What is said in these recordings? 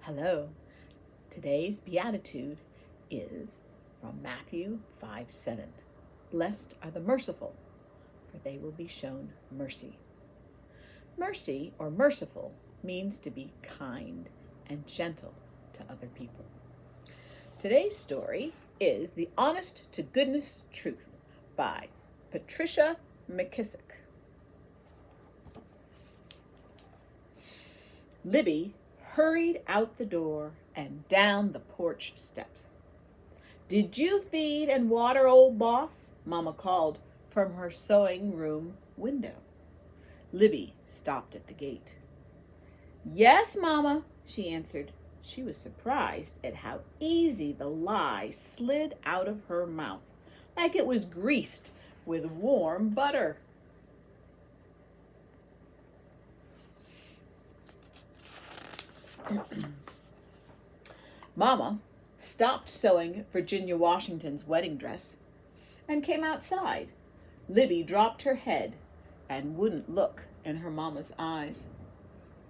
Hello. Today's beatitude is from Matthew 5:7. Blessed are the merciful, for they will be shown mercy. Mercy or merciful means to be kind and gentle to other people. Today's story is The Honest to Goodness Truth by Patricia McKissick. Libby hurried out the door and down the porch steps. "Did you feed and water old boss?" Mama called from her sewing room window. Libby stopped at the gate. "Yes, Mama," she answered. She was surprised at how easy the lie slid out of her mouth, like it was greased with warm butter. Mama stopped sewing Virginia Washington's wedding dress and came outside. Libby dropped her head and wouldn't look in her mama's eyes.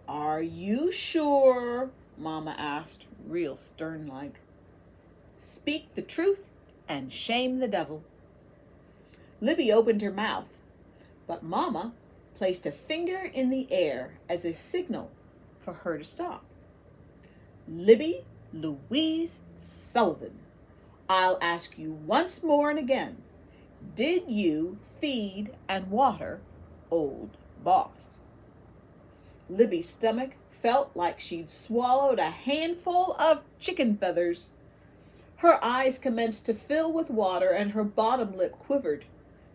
"Are you sure?" Mama asked, real stern-like. "Speak the truth and shame the devil." Libby opened her mouth, but Mama placed a finger in the air as a signal for her to stop. "Libby Louise Sullivan, I'll ask you once more and again, did you feed and water old boss?" Libby's stomach felt like she'd swallowed a handful of chicken feathers. Her eyes commenced to fill with water and her bottom lip quivered.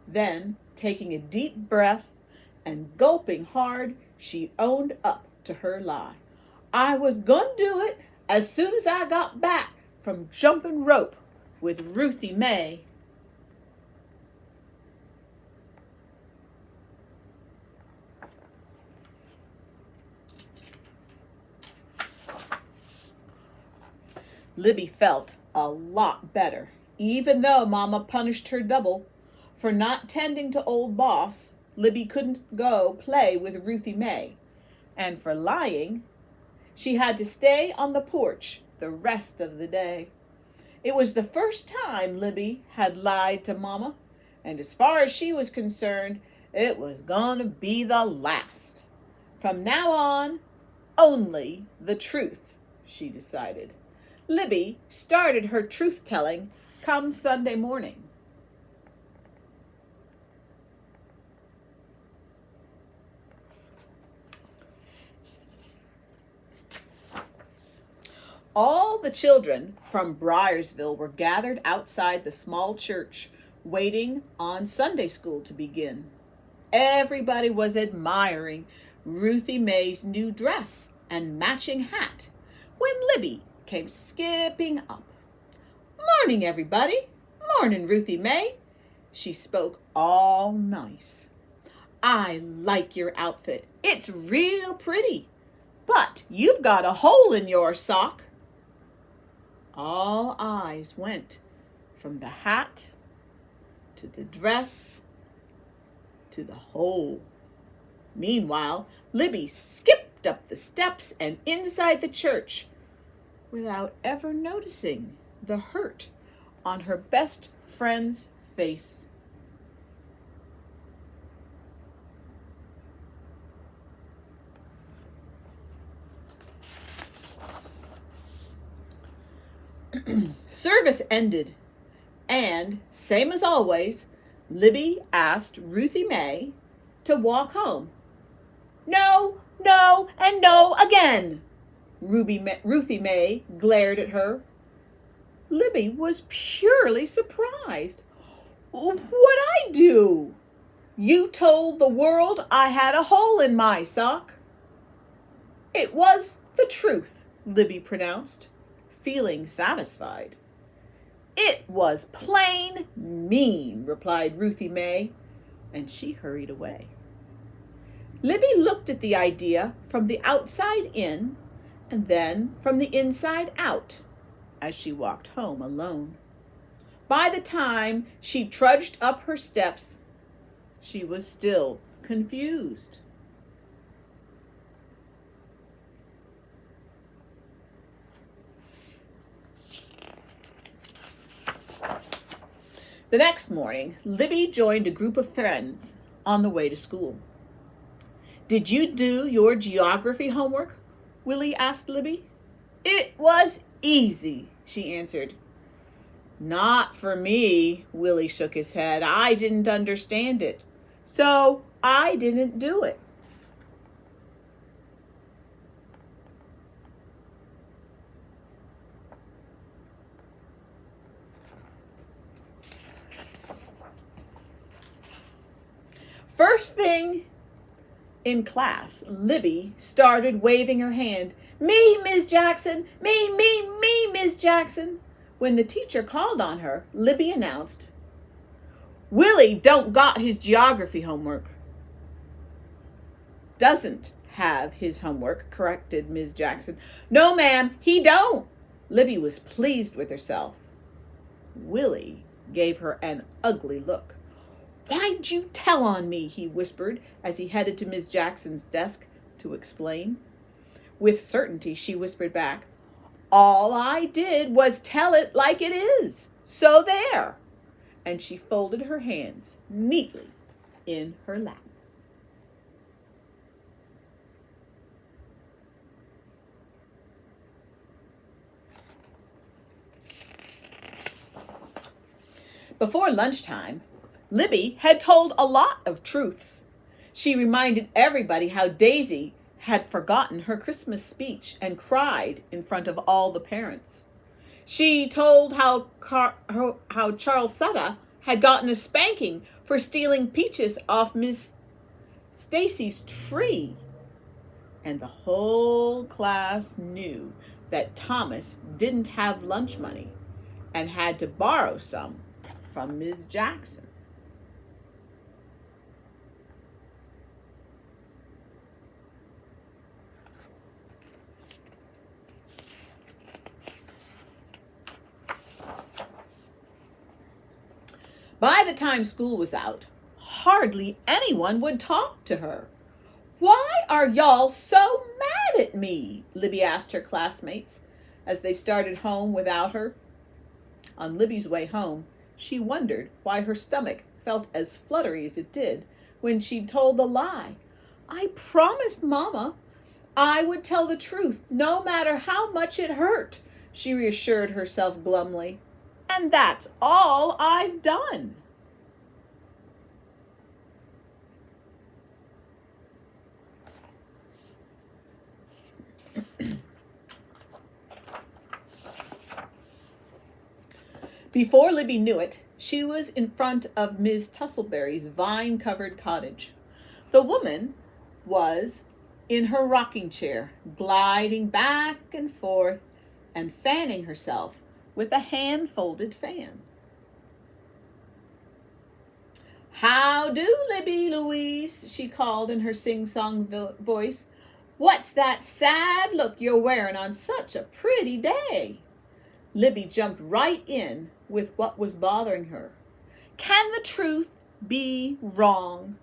Then, taking a deep breath and gulping hard, she owned up to her lie. "I was gonna do it as soon as I got back from jumping rope with Ruthie May." Libby felt a lot better, even though Mama punished her double. For not tending to old boss, Libby couldn't go play with Ruthie May. And for lying, she had to stay on the porch the rest of the day. It was the first time Libby had lied to Mama, and as far as she was concerned, it was gonna be the last. From now on, only the truth, she decided. Libby started her truth-telling come Sunday morning. All the children from Briarsville were gathered outside the small church, waiting on Sunday school to begin. Everybody was admiring Ruthie May's new dress and matching hat when Libby came skipping up. "Morning, everybody. Morning, Ruthie May." She spoke all nice. "I like your outfit. It's real pretty. But you've got a hole in your sock." All eyes went from the hat to the dress to the hole. Meanwhile, Libby skipped up the steps and inside the church without ever noticing the hurt on her best friend's face. Service ended, and, same as always, Libby asked Ruthie May to walk home. "No, no, and no again!" Ruthie May glared at her. Libby was purely surprised. "What'd I do?" "You told the world I had a hole in my sock." "It was the truth," Libby pronounced, feeling satisfied. "It was plain mean," replied Ruthie May, and she hurried away. Libby looked at the idea from the outside in and then from the inside out as she walked home alone. By the time she trudged up her steps, she was still confused. The next morning, Libby joined a group of friends on the way to school. "Did you do your geography homework?" Willie asked Libby. "It was easy," she answered. "Not for me," Willie shook his head. "I didn't understand it, so I didn't do it." First thing in class, Libby started waving her hand. "Me, Miss Jackson! Me, Miss Jackson!" When the teacher called on her, Libby announced, "Willie don't got his geography homework." "Doesn't have his homework," corrected Miss Jackson. "No, ma'am, he don't." Libby was pleased with herself. Willie gave her an ugly look. "Why'd you tell on me?" he whispered as he headed to Miss Jackson's desk to explain. With certainty, she whispered back, "All I did was tell it like it is. So there." And she folded her hands neatly in her lap. Before lunchtime, Libby had told a lot of truths. She reminded everybody how Daisy had forgotten her Christmas speech and cried in front of all the parents. She told how Charles Sutter had gotten a spanking for stealing peaches off Miss Stacy's tree. And the whole class knew that Thomas didn't have lunch money and had to borrow some from Miss Jackson. By the time school was out, hardly anyone would talk to her. "Why are y'all so mad at me?" Libby asked her classmates as they started home without her. On Libby's way home, she wondered why her stomach felt as fluttery as it did when she'd told the lie. "I promised Mama I would tell the truth, no matter how much it hurt," she reassured herself glumly. "And that's all I've done." Before Libby knew it, she was in front of Miss Tussleberry's vine-covered cottage. The woman was in her rocking chair, gliding back and forth and fanning herself with a hand-folded fan. "How do, Libby Louise?" she called in her sing-song voice. "What's that sad look you're wearing on such a pretty day?" Libby jumped right in with what was bothering her. "Can the truth be wrong?"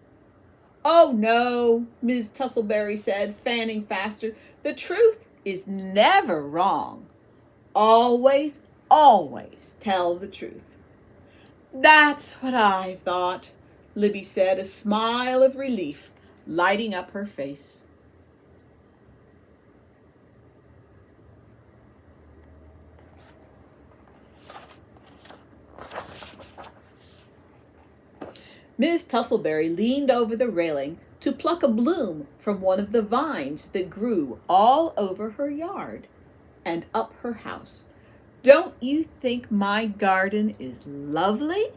"Oh, no," Ms. Tussleberry said, fanning faster. "The truth is never wrong. Always, always tell the truth." "That's what I thought," Libby said, a smile of relief lighting up her face. Miss Tussleberry leaned over the railing to pluck a bloom from one of the vines that grew all over her yard and up her house. "Don't you think my garden is lovely?"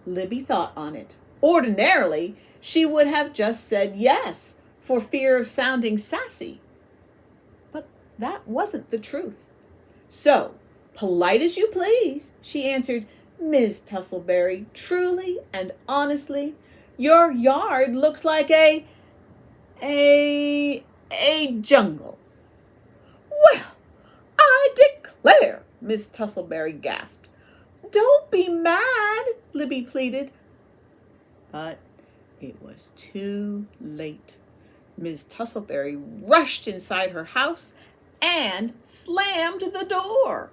Libby thought on it. Ordinarily, she would have just said yes, for fear of sounding sassy. But that wasn't the truth. So, polite as you please, she answered, "Miss Tussleberry, truly and honestly, your yard looks like a jungle." "Well, I declare," Miss Tussleberry gasped. "Don't be mad," Libby pleaded. But it was too late. Miss Tussleberry rushed inside her house and slammed the door.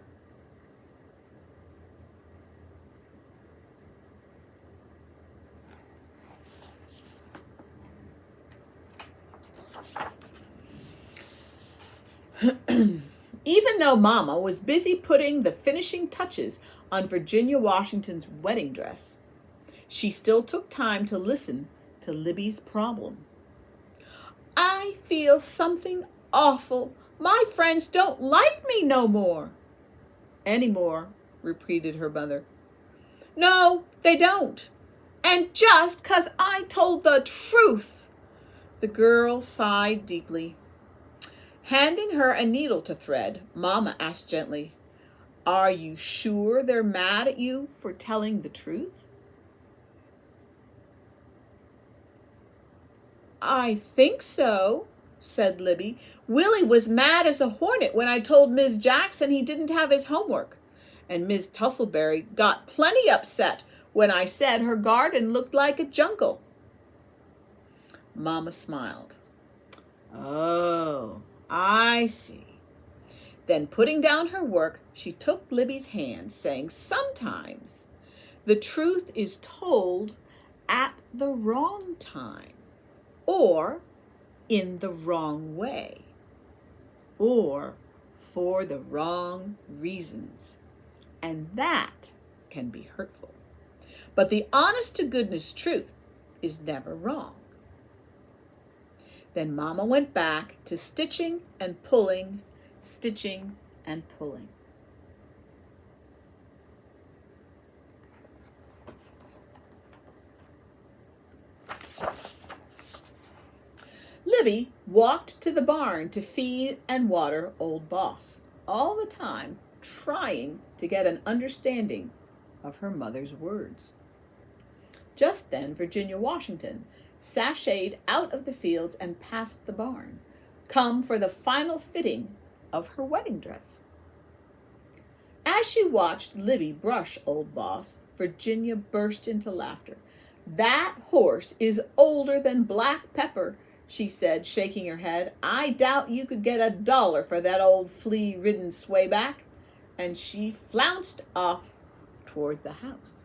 Even though Mama was busy putting the finishing touches on Virginia Washington's wedding dress, she still took time to listen to Libby's problem. I feel something awful. My friends don't like me no more. Anymore, repeated her mother. No, they don't. And just 'cause I told the truth. The girl sighed deeply. Handing her a needle to thread, Mama asked gently, Are you sure they're mad at you for telling the truth? I think so, said Libby. Willie was mad as a hornet when I told Miss Jackson he didn't have his homework. And Miss Tussleberry got plenty upset when I said her garden looked like a jungle. Mama smiled. Oh, I see. Then putting down her work, she took Libby's hand, saying, Sometimes the truth is told at the wrong time, or in the wrong way, or for the wrong reasons. And that can be hurtful. But the honest-to-goodness truth is never wrong. Then Mama went back to stitching and pulling, stitching and pulling. Libby walked to the barn to feed and water Old Boss, all the time trying to get an understanding of her mother's words. Just then Virginia Washington sashayed out of the fields and past the barn, come for the final fitting of her wedding dress. As she watched Libby brush Old Boss, Virginia burst into laughter. That horse is older than black pepper, she said, shaking her head. I doubt you could get $1 for that old flea-ridden swayback. And she flounced off toward the house.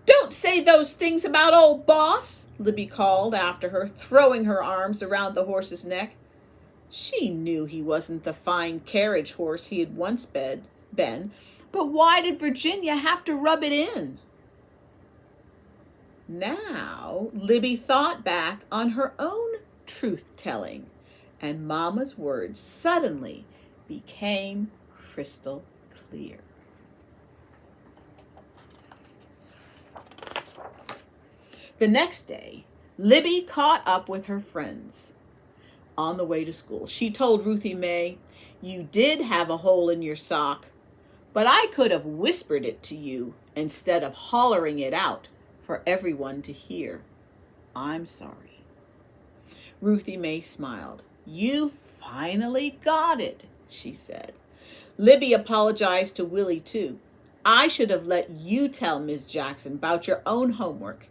Don't say those things about Old Boss, Libby called after her, throwing her arms around the horse's neck. She knew he wasn't the fine carriage horse he had once been, but why did Virginia have to rub it in? Now, Libby thought back on her own truth-telling, and Mama's words suddenly became crystal clear. The next day, Libby caught up with her friends. On the way to school, she told Ruthie Mae, You did have a hole in your sock, but I could have whispered it to you instead of hollering it out for everyone to hear. I'm sorry. Ruthie Mae smiled. You finally got it, she said. Libby apologized to Willie, too. I should have let you tell Miss Jackson about your own homework.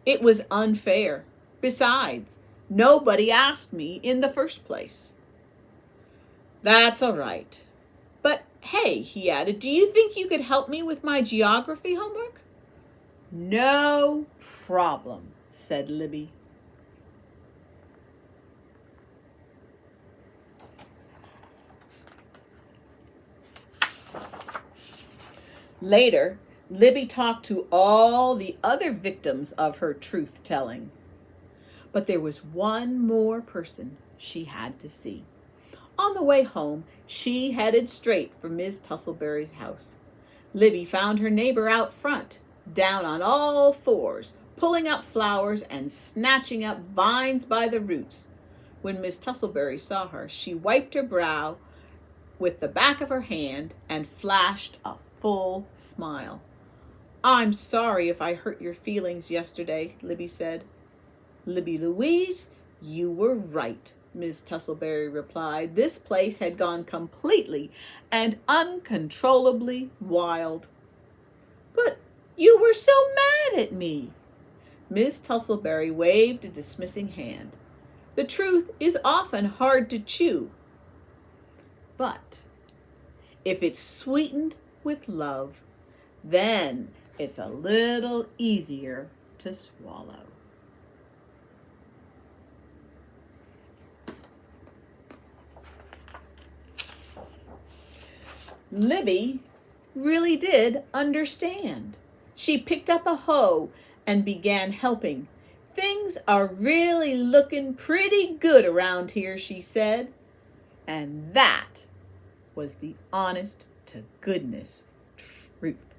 It was unfair. Besides, nobody asked me in the first place. That's all right. But hey, he added, do you think you could help me with my geography homework? No problem, said Libby. Later, Libby talked to all the other victims of her truth-telling. But there was one more person she had to see. On the way home, she headed straight for Miss Tussleberry's house. Libby found her neighbor out front, down on all fours, pulling up flowers and snatching up vines by the roots. When Miss Tussleberry saw her, she wiped her brow with the back of her hand and flashed a full smile. I'm sorry if I hurt your feelings yesterday, Libby said. Libby Louise, you were right, Miss Tussleberry replied. This place had gone completely and uncontrollably wild. But you were so mad at me. Miss Tussleberry waved a dismissing hand. The truth is often hard to chew. But if it's sweetened with love, then it's a little easier to swallow. Libby really did understand. She picked up a hoe and began helping. "Things are really looking pretty good around here," she said. And that was the honest to goodness truth.